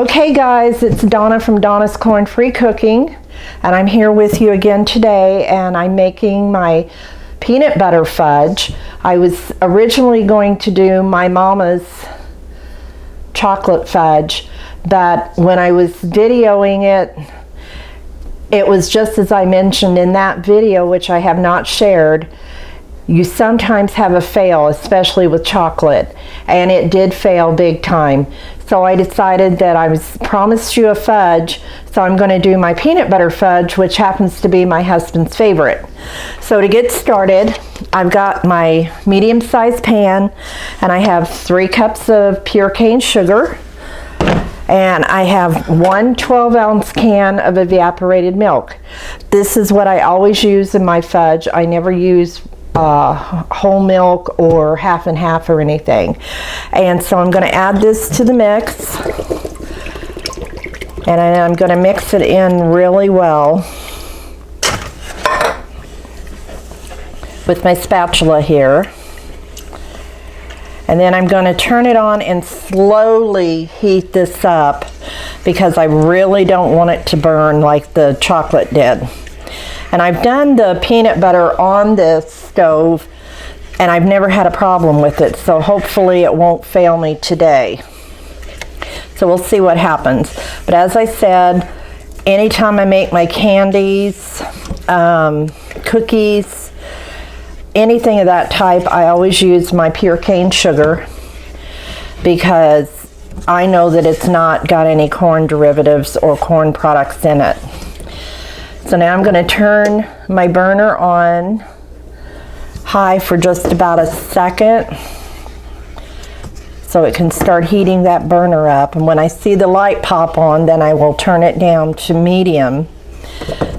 Okay guys, it's Donna from Donna's Corn Free Cooking, and I'm here with you again today, and I'm making my peanut butter fudge. I was originally going to do my mama's chocolate fudge, but when I was videoing it, it was just as I mentioned in that video, which I have not shared. You sometimes have a fail, especially with chocolate, and it did fail big time. So I decided that I was promised you a fudge, so I'm going to do my peanut butter fudge, which happens to be my husband's favorite. So to get started, I've got my medium-sized pan, and I have 3 cups of pure cane sugar, and I have 1 12-ounce can of evaporated milk. This is what I always use in my fudge. I never use whole milk or half and half or anything. And so I'm going to add this to the mix, and I'm going to mix it in really well with my spatula here. And then I'm going to turn it on and slowly heat this up because I really don't want it to burn like the chocolate did. And I've done the peanut butter on this stove, and I've never had a problem with it, so hopefully it won't fail me today. So we'll see what happens. But as I said, anytime I make my candies, cookies, anything of that type, I always use my pure cane sugar because I know that it's not got any corn derivatives or corn products in it. So now I'm going to turn my burner on high for just about a second so it can start heating that burner up. And when I see the light pop on, then I will turn it down to medium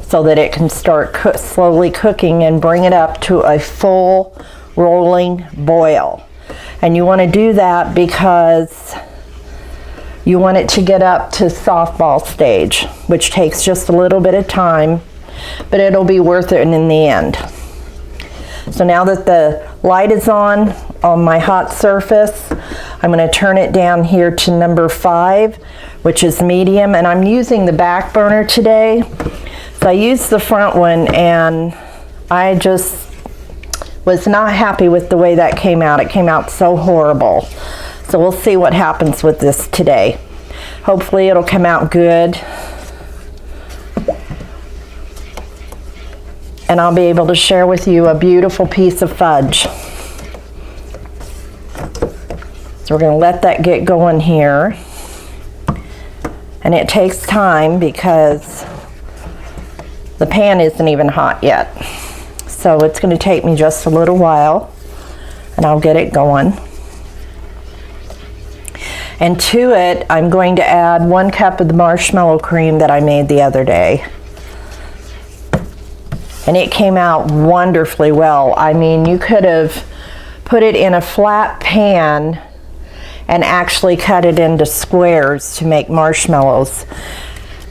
so that it can start slowly cooking and bring it up to a full rolling boil. And you want to do that because you want it to get up to softball stage, which takes just a little bit of time, but it'll be worth it in the end. So now that the light is on my hot surface, I'm going to turn it down here to number 5, which is medium, and I'm using the back burner today. So I used the front one, and I just was not happy with the way that came out. It came out so horrible. So we'll see what happens with this today. Hopefully it'll come out good, and I'll be able to share with you a beautiful piece of fudge. So we're going to let that get going here, and it takes time because the pan isn't even hot yet. So it's going to take me just a little while, and I'll get it going. And to it, I'm going to add 1 cup of the marshmallow cream that I made the other day. And it came out wonderfully well. I mean, you could have put it in a flat pan and actually cut it into squares to make marshmallows.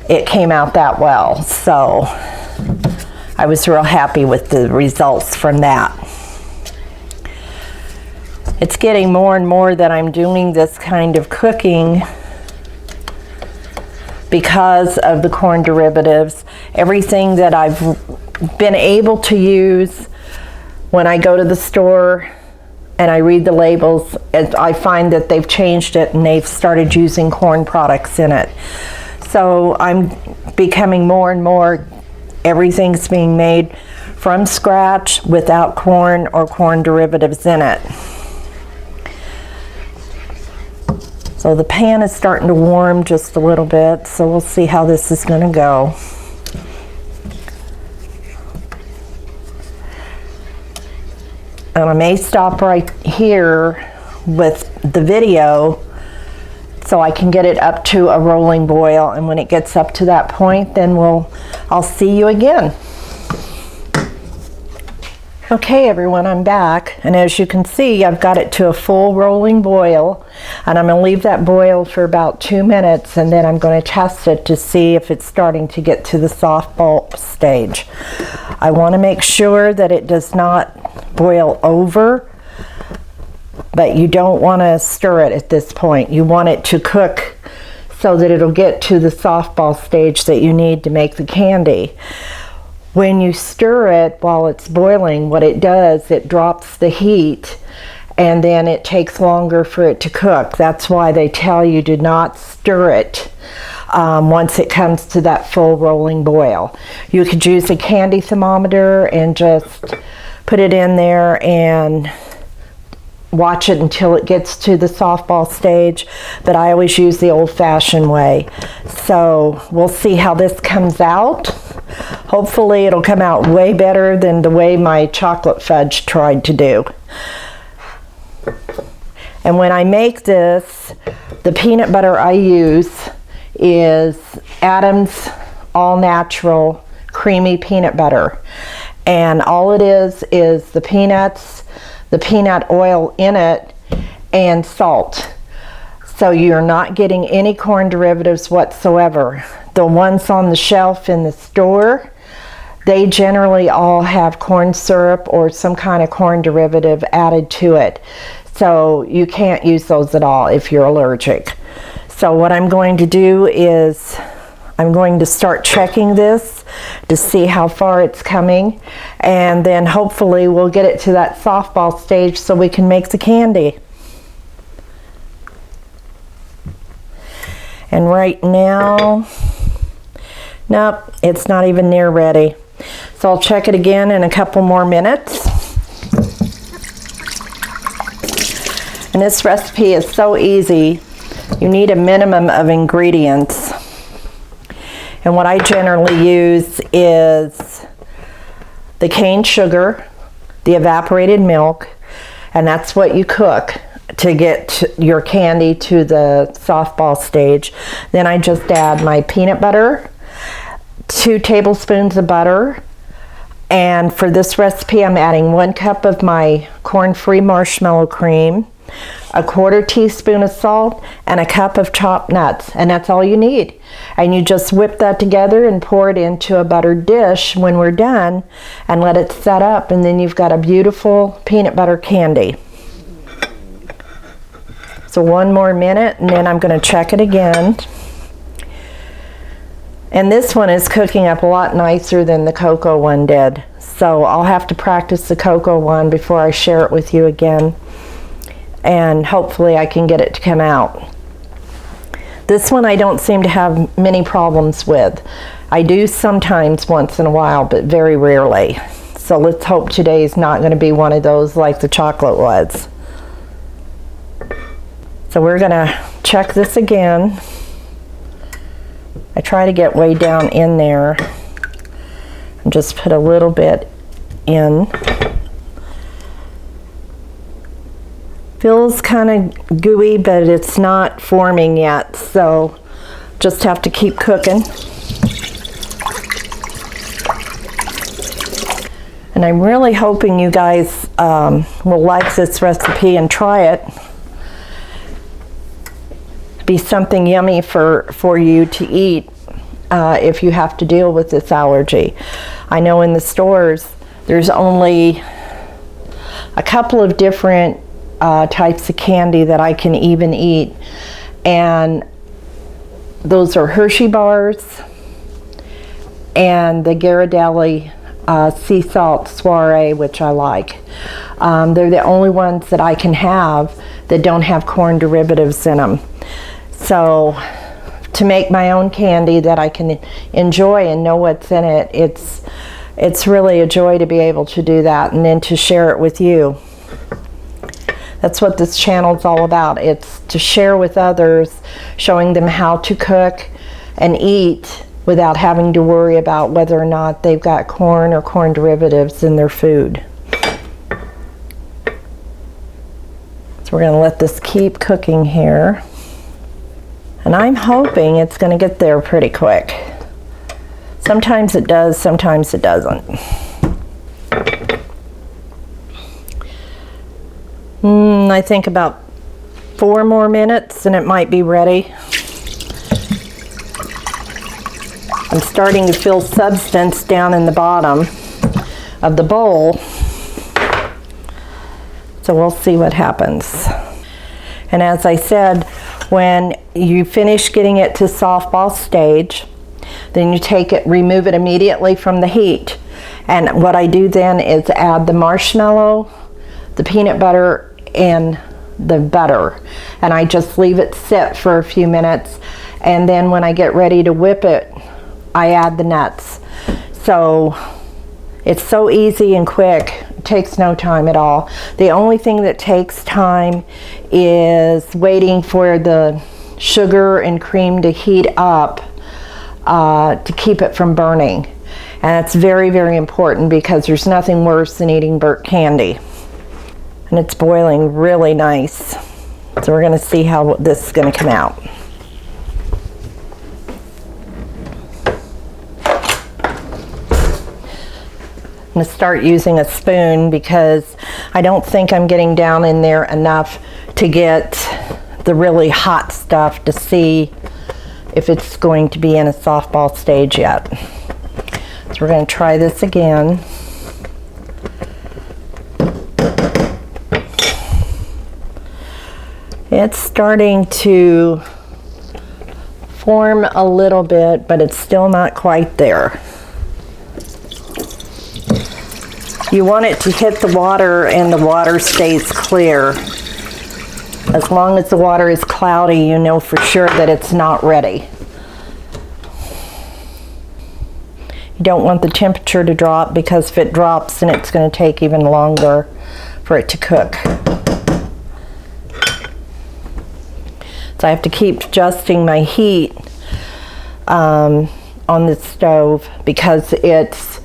It came out that well. So I was real happy with the results from that. It's getting more and more that I'm doing this kind of cooking because of the corn derivatives. Everything that I've been able to use when I go to the store and I read the labels, I find that they've changed it and they've started using corn products in it. So I'm becoming more and more, everything's being made from scratch without corn or corn derivatives in it. So the pan is starting to warm just a little bit, so we'll see how this is going to go. And I may stop right here with the video so I can get it up to a rolling boil, and when it gets up to that point, then I'll see you again. Okay everyone, I'm back, and as you can see, I've got it to a full rolling boil, and I'm going to leave that boil for about 2 minutes, and then I'm going to test it to see if it's starting to get to the softball stage. I want to make sure that it does not boil over, but you don't want to stir it at this point. You want it to cook so that it'll get to the softball stage that you need to make the candy. When you stir it while it's boiling, what it does, it drops the heat, and then it takes longer for it to cook. That's why they tell you to not stir it once it comes to that full rolling boil. You could use a candy thermometer and just put it in there and watch it until it gets to the softball stage, but I always use the old-fashioned way. So we'll see how this comes out. Hopefully it'll come out way better than the way my chocolate fudge tried to do. And when I make this, the peanut butter I use is Adam's all natural creamy peanut butter, and all it is the peanuts, the peanut oil in it, and salt. So you're not getting any corn derivatives whatsoever. The ones on the shelf in the store, they generally all have corn syrup or some kind of corn derivative added to it. So you can't use those at all if you're allergic. So what I'm going to do is I'm going to start checking this to see how far it's coming, and then hopefully we'll get it to that softball stage so we can make the candy. And right now, nope, it's not even near ready. So I'll check it again in a couple more minutes. And this recipe is so easy. You need a minimum of ingredients. And what I generally use is the cane sugar, the evaporated milk, and that's what you cook to get your candy to the softball stage. Then I just add my peanut butter, 2 tablespoons of butter, and for this recipe I'm adding 1 cup of my corn-free marshmallow cream, a 1/4 teaspoon of salt, and a cup of chopped nuts, and that's all you need. And you just whip that together and pour it into a buttered dish when we're done and let it set up, and then you've got a beautiful peanut butter candy. So 1 more minute and then I'm going to check it again. And this one is cooking up a lot nicer than the cocoa one did. So I'll have to practice the cocoa one before I share it with you again. And hopefully I can get it to come out. This one I don't seem to have many problems with. I do sometimes once in a while, but very rarely. So let's hope today's not going to be one of those like the chocolate was. So we're going to check this again. I try to get way down in there and just put a little bit in. Feels kind of gooey, but it's not forming yet, so just have to keep cooking. And I'm really hoping you guys will like this recipe and try it. Be something yummy for you to eat if you have to deal with this allergy. I know in the stores there's only a couple of different types of candy that I can even eat, and those are Hershey bars and the Ghirardelli sea salt soiree, which I like. They're the only ones that I can have that don't have corn derivatives in them. So to make my own candy that I can enjoy and know what's in it, it's really a joy to be able to do that and then to share it with you. That's what this channel is all about. It's to share with others, showing them how to cook and eat without having to worry about whether or not they've got corn or corn derivatives in their food. So we're going to let this keep cooking here. And I'm hoping it's going to get there pretty quick. Sometimes it does, sometimes it doesn't. I think about 4 more minutes and it might be ready. I'm starting to feel substance down in the bottom of the bowl. So we'll see what happens. And as I said, When you finish getting it to softball stage, then you take it, remove it immediately from the heat. And what I do then is add the marshmallow, the peanut butter, and the butter. And I just leave it sit for a few minutes. And then when I get ready to whip it, I add the nuts. So it's so easy and quick. It takes no time at all. The only thing that takes time is waiting for the sugar and cream to heat up to keep it from burning. And it's very, very important because there's nothing worse than eating burnt candy. And it's boiling really nice. So we're going to see how this is going to come out. I'm going to start using a spoon because I don't think I'm getting down in there enough to get the really hot stuff to see if it's going to be in a softball stage yet. So we're going to try this again. It's starting to form a little bit, but it's still not quite there. You want it to hit the water and the water stays clear. As long as the water is cloudy, you know for sure that it's not ready. You don't want the temperature to drop because if it drops, then it's going to take even longer for it to cook. So I have to keep adjusting my heat on the stove because it's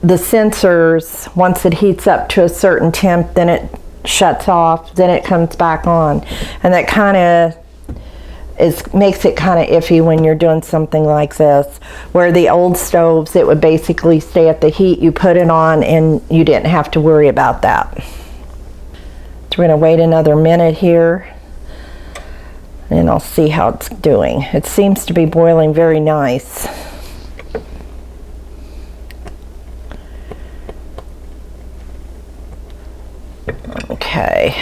the sensors, once it heats up to a certain temp, then it shuts off, then it comes back on. And that kind of makes it kind of iffy when you're doing something like this. Where the old stoves, it would basically stay at the heat, you put it on and you didn't have to worry about that. So we're going to wait another minute here and I'll see how it's doing. It seems to be boiling very nice. Okay.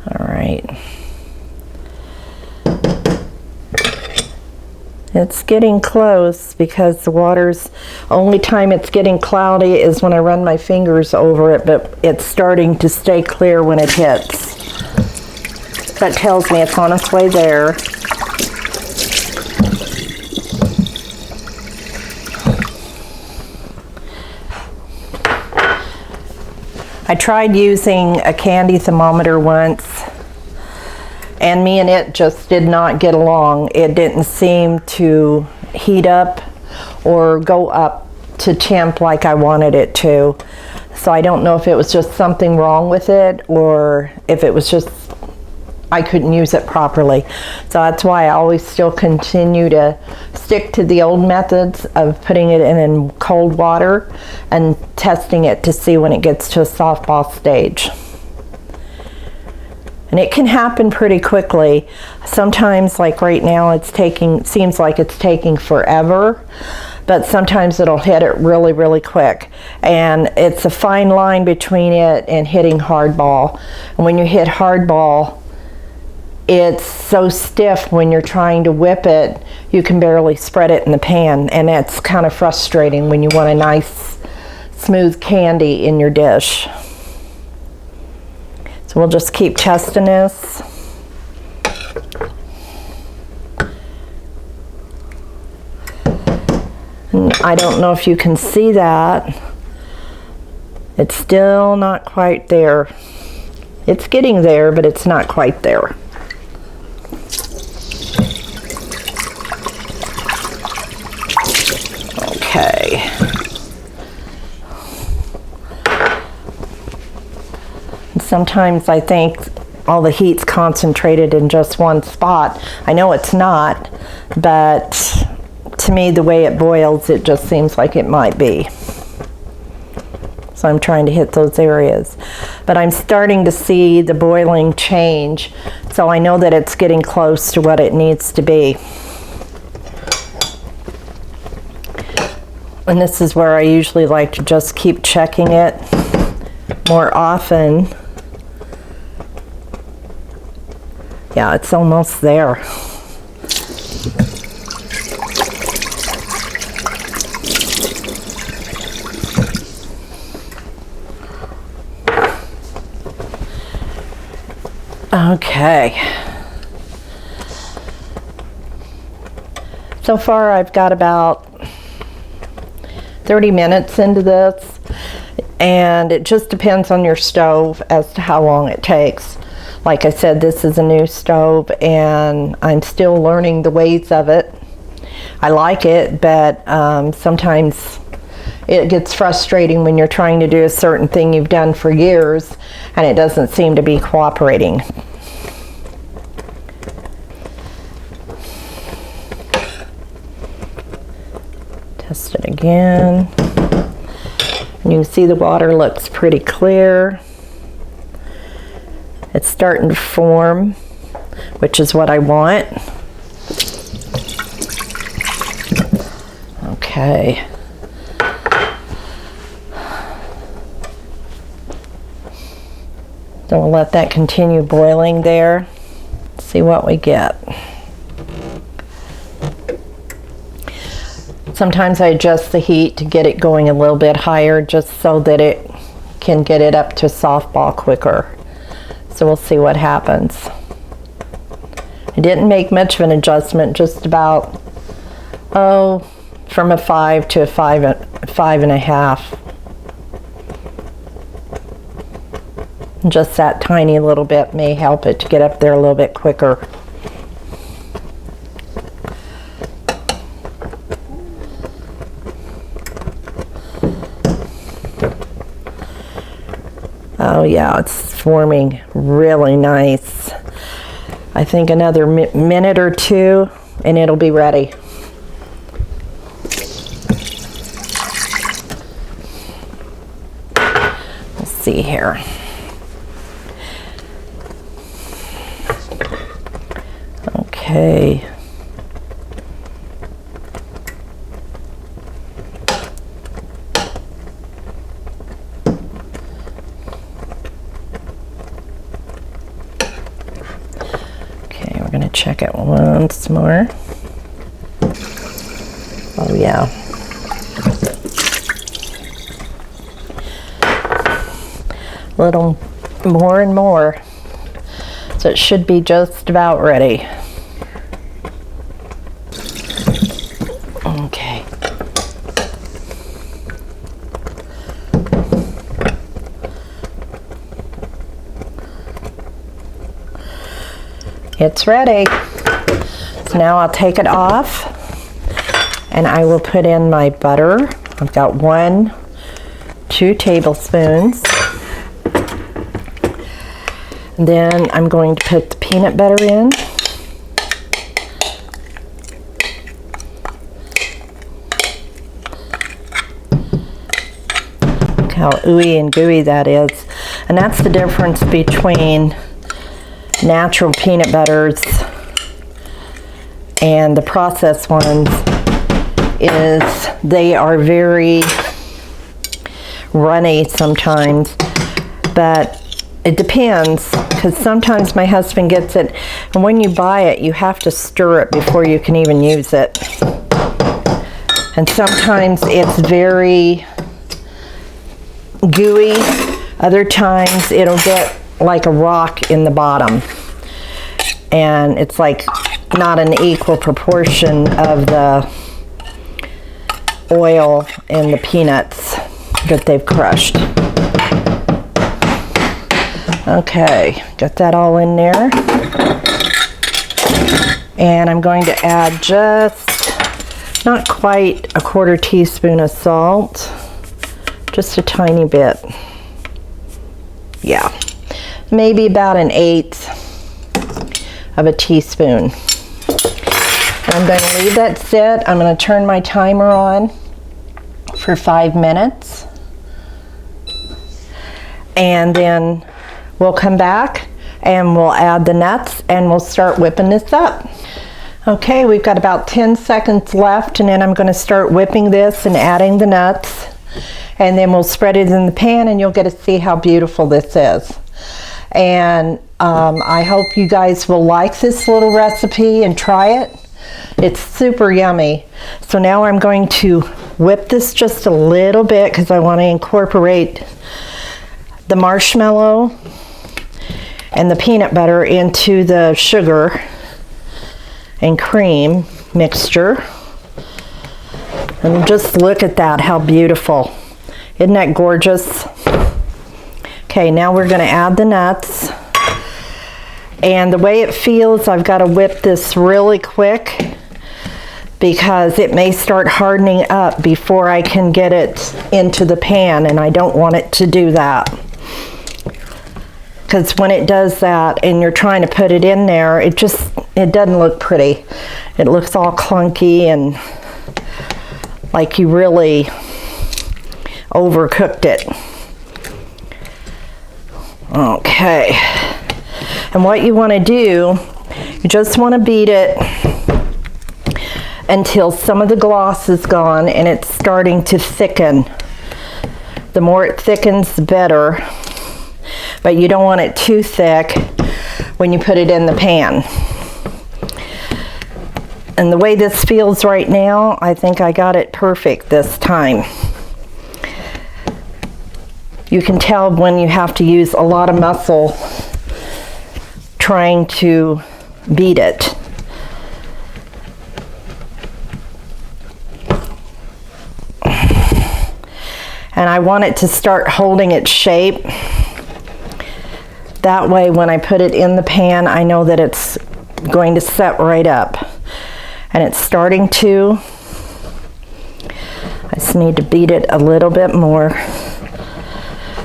All right. It's getting close because the water's, only time it's getting cloudy is when I run my fingers over it, but it's starting to stay clear when it hits. That tells me it's on its way there. I tried using a candy thermometer once, and me and it just did not get along. It didn't seem to heat up or go up to temp like I wanted it to. So I don't know if it was just something wrong with it or if it was just I couldn't use it properly. So that's why I always still continue to stick to the old methods of putting it in cold water and testing it to see when it gets to a softball stage. And it can happen pretty quickly. Sometimes, like right now, seems like it's taking forever, but sometimes it'll hit it really, really quick. And it's a fine line between it and hitting hardball. And when you hit hardball, it's so stiff when you're trying to whip it, you can barely spread it in the pan, and that's kind of frustrating when you want a nice, smooth candy in your dish. So we'll just keep testing this. And I don't know if you can see that. It's still not quite there. It's getting there, but it's not quite there. Okay. And sometimes I think all the heat's concentrated in just one spot. I know it's not, but to me, the way it boils, it just seems like it might be. So I'm trying to hit those areas. But I'm starting to see the boiling change, so I know that it's getting close to what it needs to be. And this is where I usually like to just keep checking it more often. Yeah, it's almost there. Okay. So far I've got about 30 minutes into this, and it just depends on your stove as to how long it takes. Like I said, this is a new stove and I'm still learning the ways of it. I like it, but sometimes it gets frustrating when you're trying to do a certain thing you've done for years and it doesn't seem to be cooperating. Test it again. And you can see the water looks pretty clear. It's starting to form, which is what I want. Okay. So we'll let that continue boiling there. See what we get. Sometimes I adjust the heat to get it going a little bit higher just so that it can get it up to softball quicker. So we'll see what happens. I didn't make much of an adjustment, just about, from a 5 to a 5.5. Just that tiny little bit may help it to get up there a little bit quicker. Oh yeah, it's forming really nice. I think another minute or two and it'll be ready. Let's see here. Okay. We're going to check it once more. Oh yeah. A little more and more. So it should be just about ready. Okay. It's ready. So now I'll take it off and I will put in my butter. I've got 2 tablespoons. And then I'm going to put the peanut butter in. Look how ooey and gooey that is. And that's the difference between natural peanut butters and the processed ones, is they are very runny sometimes, but it depends, because sometimes my husband gets it and when you buy it you have to stir it before you can even use it, and sometimes it's very gooey, other times it'll get like a rock in the bottom and it's like not an equal proportion of the oil and the peanuts that they've crushed. Okay, got that all in there. And I'm going to add just not quite a 1/4 teaspoon of salt, just a tiny bit. Yeah. Maybe about 1/8 of a teaspoon. I'm going to leave that sit. I'm going to turn my timer on for 5 minutes. And then we'll come back and we'll add the nuts and we'll start whipping this up. Okay, we've got about 10 seconds left and then I'm going to start whipping this and adding the nuts. and then we'll spread it in the pan and you'll get to see how beautiful this is. And I hope you guys will like this little recipe and try it. It's super yummy. So now I'm going to whip this just a little bit because I want to incorporate the marshmallow and the peanut butter into the sugar and cream mixture. And just look at that, how beautiful. Isn't that gorgeous? Okay, now we're going to add the nuts. And the way it feels, I've got to whip this really quick because it may start hardening up before I can get it into the pan, and I don't want it to do that. Because when it does that and you're trying to put it in there, it doesn't look pretty. It looks all clunky and like you really overcooked it. Okay. And what you want to do, you just want to beat it until some of the gloss is gone and it's starting to thicken. The more it thickens, the better. But you don't want it too thick when you put it in the pan. And the way this feels right now, I think I got it perfect this time. You can tell when you have to use a lot of muscle trying to beat it. And I want it to start holding its shape. That way when I put it in the pan, I know that it's going to set right up. And it's starting to. I just need to beat it a little bit more.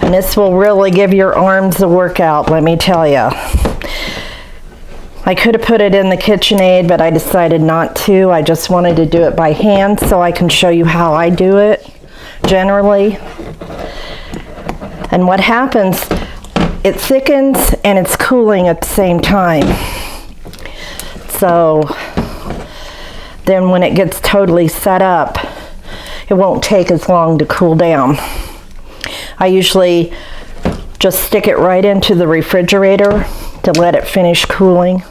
And this will really give your arms a workout, let me tell you. I could have put it in the KitchenAid, but I decided not to. I just wanted to do it by hand so I can show you how I do it generally. And what happens, it thickens and it's cooling at the same time. So then when it gets totally set up, it won't take as long to cool down. I usually just stick it right into the refrigerator to let it finish cooling.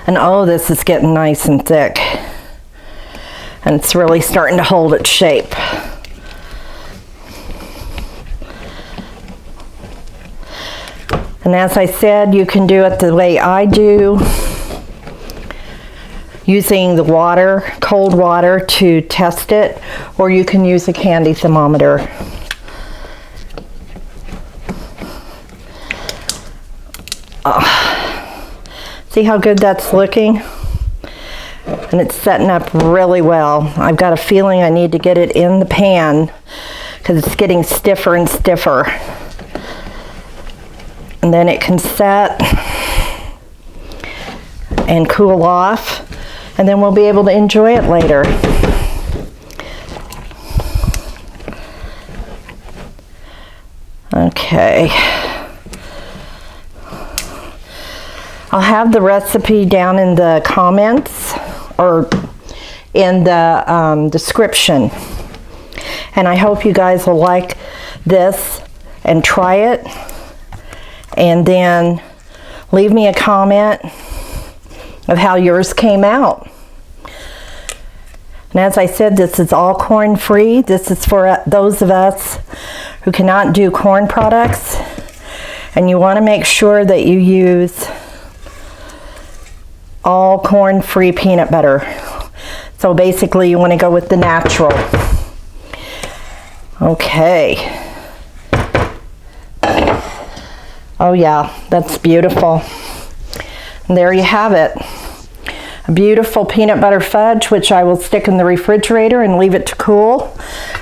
And oh, this is getting nice and thick. And it's really starting to hold its shape. And as I said, you can do it the way I do, using the water, cold water, to test it, or you can use a candy thermometer. See how good that's looking? And it's setting up really well. I've got a feeling I need to get it in the pan because it's getting stiffer and stiffer. And then it can set and cool off, and then we'll be able to enjoy it later. Okay. I'll have the recipe down in the comments or in the description. And I hope you guys will like this and try it. And then leave me a comment of how yours came out. And as I said, this is all corn free. This is for those of us who cannot do corn products. And you want to make sure that you use all corn free peanut butter. So basically you want to go with the natural. Okay. Oh yeah, that's beautiful. And there you have it. A beautiful peanut butter fudge, which I will stick in the refrigerator and leave it to cool.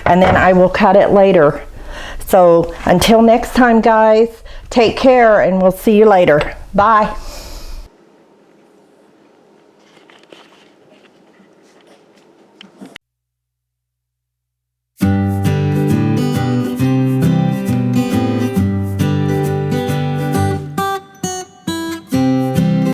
And then I will cut it later. So until next time, guys, take care and we'll see you later. Bye.